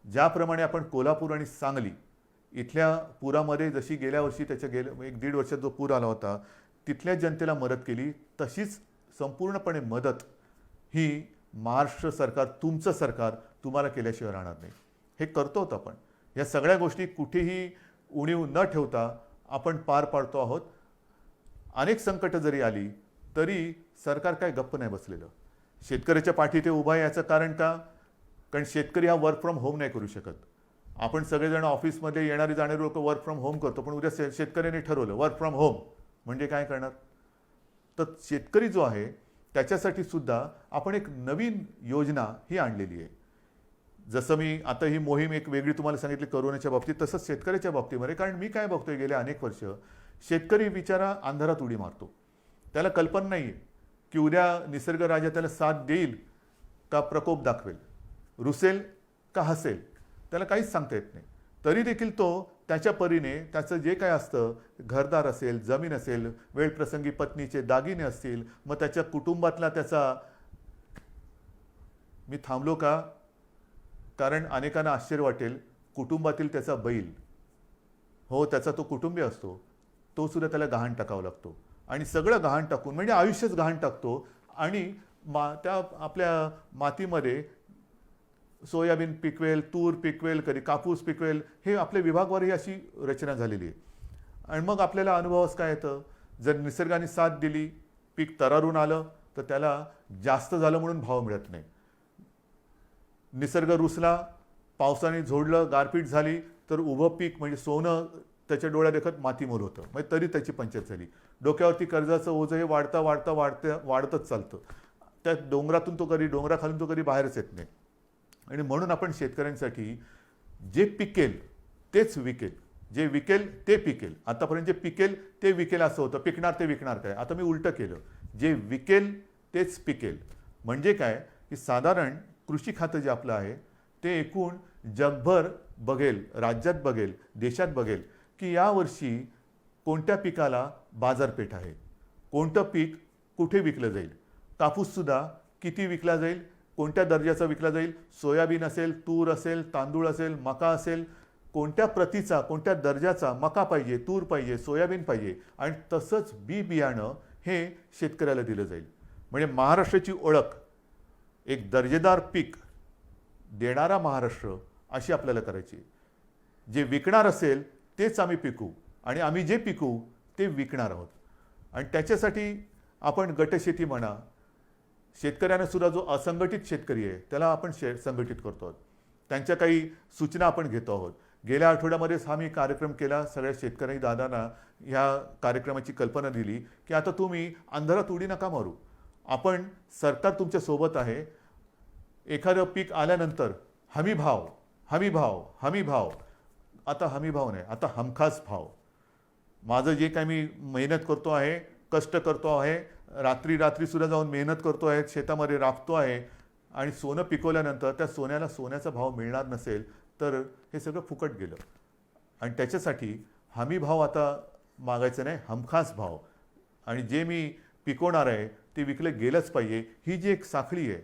ज्याप्रमाणे आपण कोल्हापूर आणि सांगली इथल्या पुरामध्ये जशी गेल्या वर्षी त्याच्या 1-1.5 वर्षात जो पूर आला होता तिथल्या जनतेला मदत केली, तशीच संपूर्णपणे मदत ही महाराष्ट्र सरकार, तुमचं सरकार तुम्हाला केल्याशिवाय राहणार नाही. हे करतो आपण. या सगळ्या गोष्टी कुठेही उणीव न ठेवता आपण पार पाडतो आहोत. अनेक संकटं जरी आली तरी सरकार काय गप्प नाही बसलेलं. शेतकऱ्याच्या पाठी ते उभा आहे. याचं कारण का? कारण शेतकरी हा वर्क फ्रॉम होम नाही करू शकत. आपण सगळेजण ऑफिसमध्ये येणारी जाणारी लोक वर्क फ्रॉम होम करतो, पण उद्या शेतकऱ्याने ठरवलं वर्क फ्रॉम होम म्हणजे काय करणार? तर शेतकरी जो आहे त्याच्यासाठी सुद्धा आपण एक नवीन योजना ही आणलेली आहे. जसं मी आता ही मोहीम एक वेगळी तुम्हाला सांगितली करोनाच्या बाबतीत, तसंच शेतकऱ्याच्या बाबतीमध्ये. कारण मी काय बघतोय गेले अनेक वर्ष, शेतकरी बिचारा अंधारात उडी मारतो. त्याला कल्पना नाही आहे की उद्या निसर्ग राजा त्याला साथ देईल का प्रकोप दाखवेल, रुसेल का हसेल, त्याला काहीच सांगता येत नाही. तरी देखील तो त्याच्या परीने त्याचं जे काय असतं, घरदार असेल, जमीन असेल, वेळप्रसंगी पत्नीचे दागिने असतील, मग त्याच्या कुटुंबातला त्याचा, मी थांबलो का कारण अनेकांना आश्चर्य वाटेल, कुटुंबातील त्याचा बैल, हो त्याचा तो कुटुंबीय असतो, तो सुद्धा त्याला गहाण टाकावा लागतो. आणि सगळं गहाण टाकून म्हणजे आयुष्यच गहाण टाकतो. आणि त्या आपल्या मातीमध्ये सोयाबीन पिकवेल, तूर पिकवेल, कधी कापूस पिकवेल, हे आपल्या विभागवारही अशी रचना झालेली आहे. आणि मग आपल्याला अनुभवास काय येतं, जर निसर्गाने साथ दिली, पीक तरारून आलं तर त्याला जास्त झालं म्हणून भाव मिळत नाही. निसर्ग रुसला, पावसाने झोडलं, गारपीट झाली तर उभं पीक म्हणजे सोनं त्याच्या डोळ्या देखत मातीमोल होतं, म्हणजे तरी त्याची पंचायत झाली. डोक्यावरती कर्जाचं ओझं हे वाढतच चालतं. त्या डोंगरातून तो कधी, डोंगराखालून तो कधी बाहेरच येत नाही. आणि म्हणून आपण शेतकऱ्यांसाठी जे पिकेल तेच विकेल, जे विकेल ते पिकेल. आतापर्यंत जे पिकेल ते विकेल असं होतं, पिकणार ते विकणार काय. आता मी उलटं केलं, जे विकेल तेच पिकेल. म्हणजे काय की साधारण कृषी खातं जे आपलं आहे ते एकूण जगभर बघेल, राज्यात बघेल, देशात बघेल की यावर्षी कोणत्या पिकाला बाजारपेठ आहे, कोणतं पीक कुठे विकलं जाईल, कापूससुद्धा किती विकला जाईल, कोणत्या दर्जाचा विकला जाईल, सोयाबीन असेल, तूर असेल, तांदूळ असेल, मका असेल, कोणत्या प्रतीचा, कोणत्या दर्जाचा मका पाहिजे, तूर पाहिजे, सोयाबीन पाहिजे. आणि तसंच बी बियाणं हे शेतकऱ्याला दिलं जाईल. म्हणजे महाराष्ट्राची ओळख एक दर्जेदार पीक देणारा महाराष्ट्र अशी आपल्याला करायची. जे विकणार असेल तेच आम्ही पिकू आणि आम्ही जे पिकू ते विकणार आहोत. आणि त्याच्यासाठी आपण गटशेती म्हणा, शेतकऱ्यांना सुद्धा जो असंघटित शेतकरी आहे त्याला आपण संघटित करतो आहोत. त्यांच्या काही सूचना आपण घेतो आहोत. गेल्या आठवड्यामध्येच हा मी कार्यक्रम केला. सगळ्या शेतकरी दादांना ह्या कार्यक्रमाची कल्पना दिली की आता तुम्ही अंधारात उडी नका मारू. आपण, सरकार तुमच्या सोबत आहे. एखादं पीक आल्यानंतर हमी भाव, हमी भाव, हमी भाव. आता हमी भाव नाही, आता हमखास भाव. माझं जे काय मी मेहनत करतो आहे, कष्ट करतो आहे, रात्री सुद्धा जाऊन मेहनत करतो आहे, शेतामध्ये राबतो आहे आणि सोनं पिकवल्यानंतर त्या सोन्याला सोन्याचा भाव मिळणार नसेल तर हे सगळं फुकट गेलं. आणि त्याच्यासाठी हमी भाव आता मागायचं नाही, हमखास भाव. आणि जे मी पिकवणार आहे ते विकलं गेलंच पाहिजे. ही जी एक साखळी आहे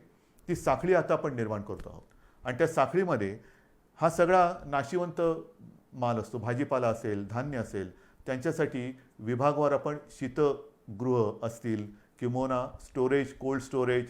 ती साखळी आता आपण निर्माण करतो आहोत. आणि त्या साखळीमध्ये हा सगळा नाशिवंत माल असतो, भाजीपाला असेल, धान्य असेल, त्यांच्यासाठी विभागवार आपण शीतगृह असतील किंवा स्टोरेज, कोल्ड स्टोरेज,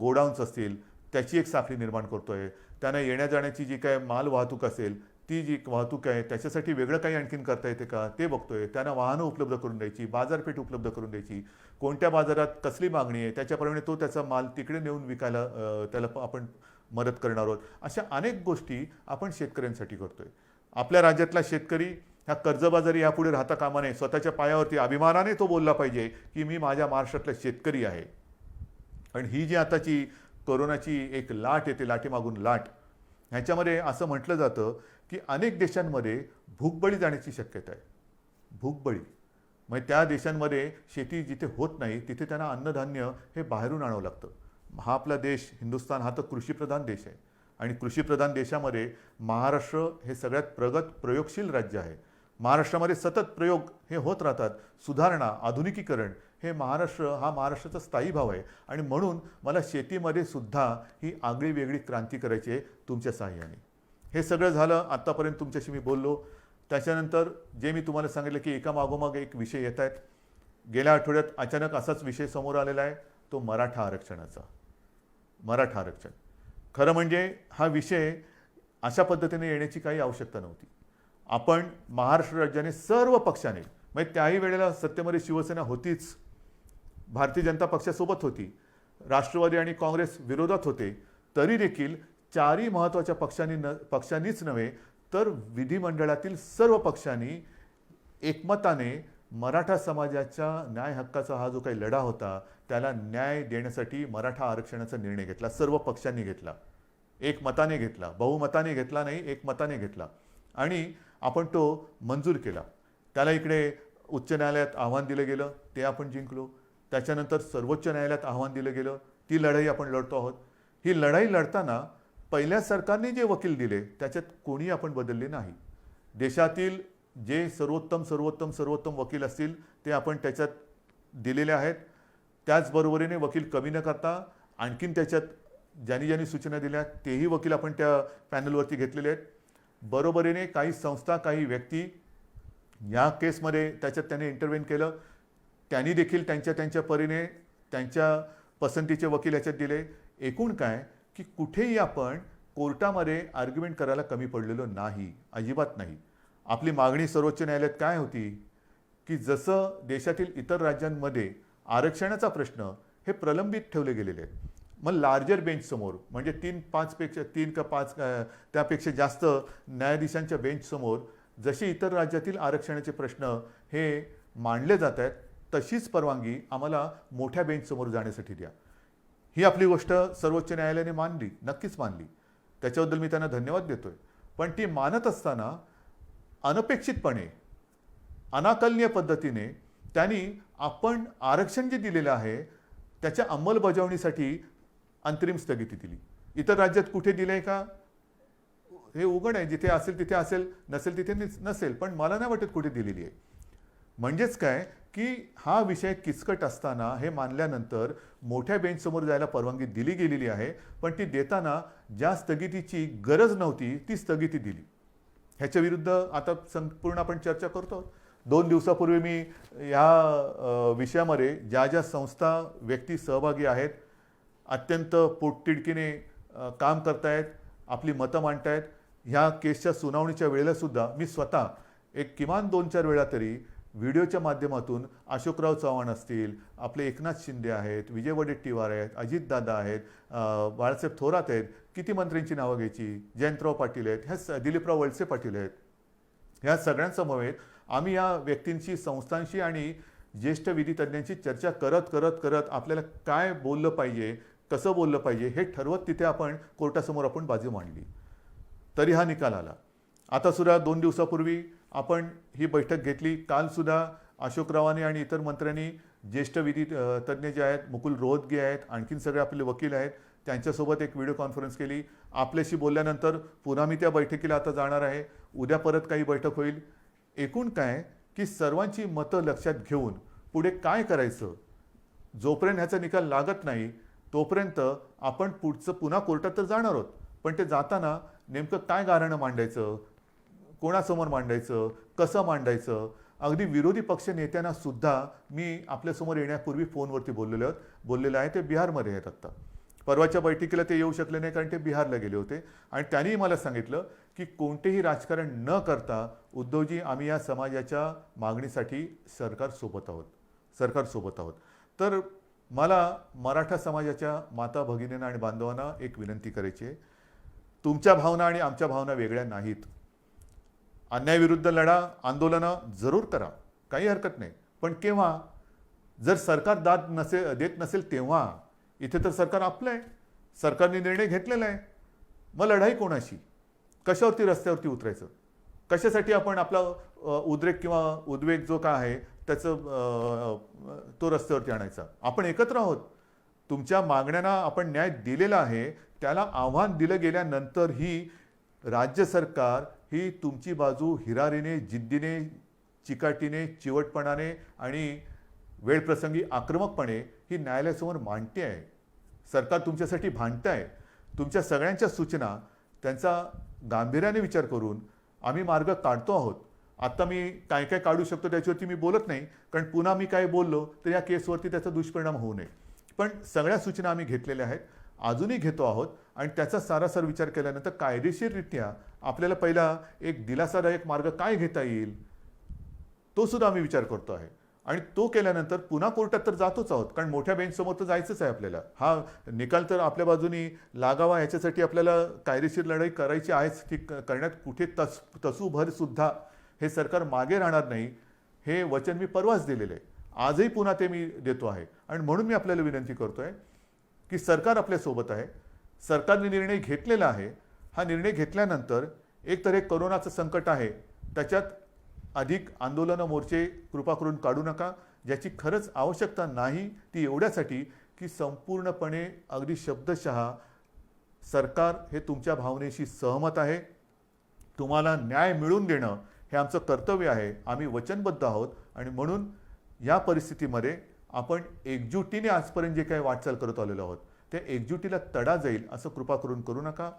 गोडाऊन्स असतील, त्याची एक साखळी निर्माण करतो आहे. त्यांना येण्या जाण्याची जी काय माल वाहतूक असेल ती जी वाहतूक आहे त्याच्यासाठी वेगळं काही आणखीन करता येते का ते बघतोय. त्यांना वाहनं उपलब्ध करून द्यायची, बाजारपेठ उपलब्ध करून द्यायची, कोणत्या बाजारात कसली मागणी आहे त्याच्याप्रमाणे तो त्याचा माल तिकडे नेऊन विकायला त्याला आपण मदत करणार आहोत. अशा अनेक गोष्टी आपण शेतकऱ्यांसाठी करतोय. आपल्या राज्यातला शेतकरी ह्या कर्जबाजारी यापुढे राहता कामा नये. स्वतःच्या पायावरती अभिमानाने तो बोलला पाहिजे की मी माझ्या महाराष्ट्रातला शेतकरी आहे. आणि ही जी आताची कोरोनाची एक लाट येते, लाटेमागून लाट, ह्याच्यामध्ये असं म्हटलं जातं की अनेक देशांमध्ये भूकबळी जाण्याची शक्यता आहे. भूकबळी म्हणजे त्या देशांमध्ये शेती जिथे होत नाही तिथे त्यांना अन्नधान्य हे बाहेरून आणावं लागतं. हा आपला देश हिंदुस्थान हा तर कृषीप्रधान देश आहे. आणि कृषीप्रधान देशामध्ये महाराष्ट्र हे सगळ्यात प्रगत प्रयोगशील राज्य आहे. महाराष्ट्रामध्ये सतत प्रयोग हे होत राहतात. सुधारणा, आधुनिकीकरण हे महाराष्ट्राचा स्थायी भाव आहे. आणि म्हणून मला शेतीमध्ये सुद्धा ही आगळी वेगळी क्रांती करायची आहे तुमच्या सहाय्याने. हे सगळं झालं, आत्तापर्यंत तुमच्याशी मी बोललो. त्याच्यानंतर जे मी तुम्हाला सांगितलं की एका मागोमाग एक विषय येत आहेत. गेल्या आठवड्यात अचानक असाच विषय समोर आलेला आहे, तो मराठा आरक्षणाचा. मराठा आरक्षण खरं म्हणजे हा विषय अशा पद्धतीने येण्याची काही आवश्यकता नव्हती. आपण महाराष्ट्र राज्याने सर्व पक्षाने, म्हणजे त्याही वेळेला सत्तेमध्ये शिवसेना होतीच, भारतीय जनता पक्षासोबत होती, राष्ट्रवादी आणि काँग्रेस विरोधात होते, तरी देखील चारही महत्त्वाच्या पक्षांनीच नव्हे तर विधिमंडळातील सर्व पक्षांनी एकमताने मराठा समाजाच्या न्याय हक्काचा हा जो काही लढा होता त्याला न्याय देण्यासाठी मराठा आरक्षणाचा निर्णय घेतला. सर्व पक्षांनी घेतला, एकमताने घेतला, बहुमताने घेतला नाही, एकमताने घेतला आणि आपण तो मंजूर केला. त्याला इकडे उच्च न्यायालयात आव्हान दिलं गेलं, ते आपण जिंकलो. त्याच्यानंतर सर्वोच्च न्यायालयात आव्हान दिलं गेलं, ती लढाई आपण लढतो आहोत. ही लढाई लढताना पहिल्या सरकारने जे वकील दिले त्याच्यात कोणी आपण बदलले नाही. देशातील जे सर्वोत्तम वकील असतील ते आपण त्याच्यात दिलेले आहेत. त्याचबरोबरीने वकील कमी न करता आणखीन त्याच्यात ज्यांनी सूचना दिल्या तेही वकील आपण त्या पॅनलवरती घेतलेले आहेत. बरोबरीने काही संस्था, काही व्यक्ती या केसमध्ये त्याच्यात त्याने इंटरव्हेन केलं, त्यांनी देखील त्यांच्या परीने त्यांच्या पसंतीचे वकील याच्यात दिले. एकूण काय की कुठेही आपण कोर्टामध्ये आर्ग्युमेंट करायला कमी पडलेलो नाही, अजिबात नाही. आपली मागणी सर्वोच्च न्यायालयात काय होती की जसं देशातील इतर राज्यांमध्ये आरक्षणाचा प्रश्न हे प्रलंबित ठेवले गेलेले आहेत, मग लार्जर बेंचसमोर म्हणजे 3 का 5 त्यापेक्षा जास्त न्यायाधीशांच्या बेंचसमोर जसे इतर राज्यातील आरक्षणाचे प्रश्न हे मांडले जात आहेत तशीच परवानगी आम्हाला मोठ्या बेंचसमोर जाण्यासाठी द्या. ही आपली गोष्ट सर्वोच्च न्यायालयाने मानली, नक्कीच मानली, त्याच्याबद्दल मी त्यांना धन्यवाद देतोय. पण ती मानत असताना अनपेक्षितपणे, अनाकलनीय पद्धतीने त्यांनी आपण आरक्षण जे दिलेलं आहे त्याच्या अंमलबजावणीसाठी अंतरिम स्थगिती दिली. इतर राज्यात कुठे दिलंय का हे उघड आहे, जिथे असेल तिथे असेल, नसेल तिथे नसेल, पण मला नाही वाटत कुठे दिलेली आहे. म्हणजेच काय की हा विषय किचकट असताना हे मानल्यानंतर मोठ्या बेंचसमोर जायला परवानगी दिली गेलेली आहे, पण ती देताना ज्या स्थगितीची गरज नव्हती ती स्थगिती दिली. ह्याच्या विरुद्ध आता संपूर्ण आपण चर्चा करतो. 2 दिवसापूर्वी मी या विषयामध्ये ज्या संस्था, व्यक्ती सहभागी आहेत, अत्यंत पोटतिडकीने काम करतायत, आपली मतं मांडतायत, ह्या केसच्या सुनावणीच्या वेळेलासुद्धा मी स्वतः एक किमान 2-4 वेळा तरी व्हिडिओच्या माध्यमातून अशोकराव चव्हाण असतील, आपले एकनाथ शिंदे आहेत, विजय वडेट्टीवार आहेत, अजितदादा आहेत, बाळासाहेब थोरात आहेत, किती मंत्र्यांची नावं घ्यायची, जयंतराव पाटील आहेत, ह्या दिलीपराव वळसे पाटील आहेत, ह्या सगळ्यांसमवेत आम्ही या व्यक्तींशी, संस्थांशी आणि ज्येष्ठ विधितज्ञांची चर्चा करत आपल्याला काय बोललं पाहिजे, कसं बोललं पाहिजे हे ठरवत तिथे आपण कोर्टासमोर आपण बाजू मांडली. तरी हा निकाल आला. आता सुद्धा 2 दिवसापूर्वी आपण ही बैठक घेतली. काल सुद्धा अशोकरावांनी आणि इतर मंत्र्यांनी, ज्येष्ठ विधी तज्ज्ञ जे आहेत, मुकुल रोहतगी आहेत, आणखीन सगळे आपले वकील आहेत, त्यांच्यासोबत एक व्हिडिओ कॉन्फरन्स केली. आपल्याशी बोलल्यानंतर पुन्हा मी त्या बैठकीला आता जाणार आहे. उद्या परत काही बैठक होईल. एकूण काय की सर्वांची मतं लक्षात घेऊन पुढे काय करायचं, जोपर्यंत ह्याचा निकाल लागत नाही तोपर्यंत आपण पुन्हा कोर्टात तर जाणार आहोत, पण ते जाताना नेमकं काय गाऱ्हाणं मांडायचं, कोणासमोर मांडायचं, कसं मांडायचं, अगदी विरोधी पक्ष नेत्यांना सुद्धा मी आपल्यासमोर येण्यापूर्वी फोनवरती बोललेलं आहे. ते बिहारमध्ये आहेत. आत्ता परवाच्या बैठकीला ते येऊ शकले नाही कारण ते बिहारला गेले होते आणि त्यांनी मला सांगितलं की कोणतेही राजकारण न करता उद्धवजी आम्ही या समाजाच्या मागणीसाठी सरकारसोबत आहोत. तर मला मराठा समाजाच्या माता भगिनींना आणि बांधवांना एक विनंती करायची आहे, तुमच्या भावना आणि आमच्या भावना वेगळ्या नाहीत. अन्यायाविरुद्ध लढा, आंदोलनं जरूर करा, काही हरकत नाही, पण केव्हा, जर सरकार देत नसेल तेव्हा. इथे तर सरकार आपलं आहे, सरकारने निर्णय घेतलेला आहे, मग लढाई कोणाशी, कशावरती रस्त्यावरती उतरायचं, कशासाठी आपण आपला उद्रेक किंवा उद्वेग जो काय आहे त्याचं तो रस्त्यावरती आणायचा. आपण एकत्र आहोत. तुमच्या मागण्यांना आपण न्याय दिलेला आहे, त्याला आव्हान दिलं गेल्यानंतर ही राज्य सरकार ही तुमची बाजू हिरारीने, जिद्दीने, चिकाटीने, चिवटपणाने आणि वेळप्रसंगी आक्रमकपणे ही न्यायालयासमोर मांडते आहे. सरकार तुमच्यासाठी भांडत आहे. तुमच्या सगळ्यांच्या सूचना त्यांचा गांभीर्याने विचार करून आम्ही मार्ग काढतो आहोत. आता मी काय काय काढू शकतो त्याच्यावरती मी बोलत नाही, कारण पुन्हा मी काय बोललो तर या केसवरती त्याचा दुष्परिणाम होऊ नये. पण सगळ्या सूचना आम्ही घेतलेल्या आहेत. अजूनही घेतो आहोत आणि त्याचा सारासार विचार केल्यानंतर कायदेशीररित्या आपल्याला पहिला एक दिलासादायक मार्ग काय घेता येईल तो सुद्धा आम्ही विचार करतो आहे. आणि तो केल्यानंतर पुन्हा कोर्टात तर जातोच आहोत, कारण मोठ्या बेंचसमोर तर जायचंच आहे आपल्याला. हा निकाल तर आपल्या बाजूनी लागावा याच्यासाठी आपल्याला कायदेशीर लढाई करायची आहेच. ती करण्यात कुठे तसूभर सुद्धा हे सरकार मागे राहणार नाही, हे वचन मी परवाच दिलेलं आहे. आजही पुन्हा ते मी देतो आहे. आणि म्हणून मी आपल्याला विनंती करतोय की सरकार आपल्यासोबत आहे. सरकारने निर्णय घेतलेला आहे. हा निर्णय घेतल्यानंतर एक तर हे कोरोनाचं संकट आहे, त्याच्यात अधिक आंदोलनं मोर्चे कृपा करून काढू नका. ज्याची खरंच आवश्यकता नाही ती एवढ्यासाठी की संपूर्णपणे अगदी शब्दशः सरकार हे तुमच्या भावनेशी सहमत आहे. तुम्हाला न्याय मिळवून देणं हे आमचं कर्तव्य आहे. आम्ही वचनबद्ध आहोत आणि म्हणून या परिस्थितीमध्ये आपण एकजुटीने आजपर्यंत जे काही वाटचाल करत आलेलो आहोत त्या एकजुटीला तडा जाईल असं कृपा करून करू नका.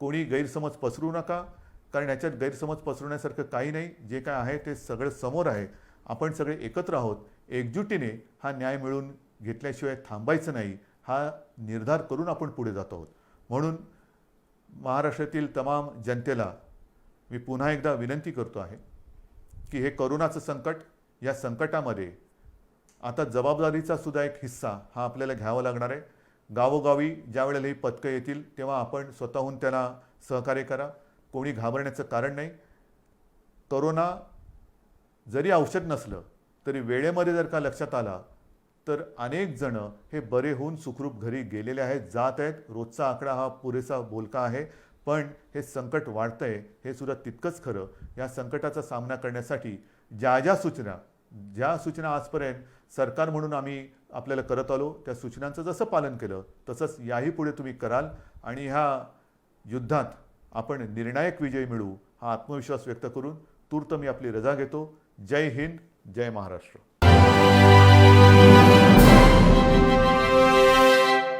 कोणी गैरसमज पसरू नका, कारण याच्यात गैरसमज पसरवण्यासारखं काही नाही. जे काय आहे ते सगळं समोर आहे. आपण सगळे एकत्र आहोत. एकजुटीने हा न्याय मिळवून घेतल्याशिवाय थांबायचं नाही हा निर्धार करून आपण पुढे जात आहोत. म्हणून महाराष्ट्रातील तमाम जनतेला मी पुन्हा एकदा विनंती करतो आहे की हे कोरोनाचं संकट, या संकटामध्ये आता जबाबदारीचा सुद्धा एक हिस्सा हा आपल्याला घ्यावा लागणार आहे. गावोगावी ज्या वेळेला ही पथकं येतील तेव्हा आपण स्वतःहून त्याला सहकार्य करा. कोणी घाबरण्याचं कारण नाही. कोरोना जरी औषध नसलं तरी वेळेमध्ये जर का लक्षात आला तर अनेक जण हे बरे होऊन सुखरूप घरी गेलेले आहेत, जात आहेत. रोजचा आकडा हा पुरेसा बोलका आहे. पण हे संकट वाढतंय हे सुद्धा तितकंच खरं. या संकटाचा सामना करण्यासाठी ज्या सूचना आजपर्यंत सरकार म्हणून आम्ही आपल्याला करत आलो त्या सूचनांचं जसं पालन केलं तसंच याही पुढे तुम्ही कराल आणि ह्या युद्धात आपण निर्णायक विजय मिळवू हा आत्मविश्वास व्यक्त करून तूर्त मी आपली रजा घेतो. जय हिंद, जय महाराष्ट्र.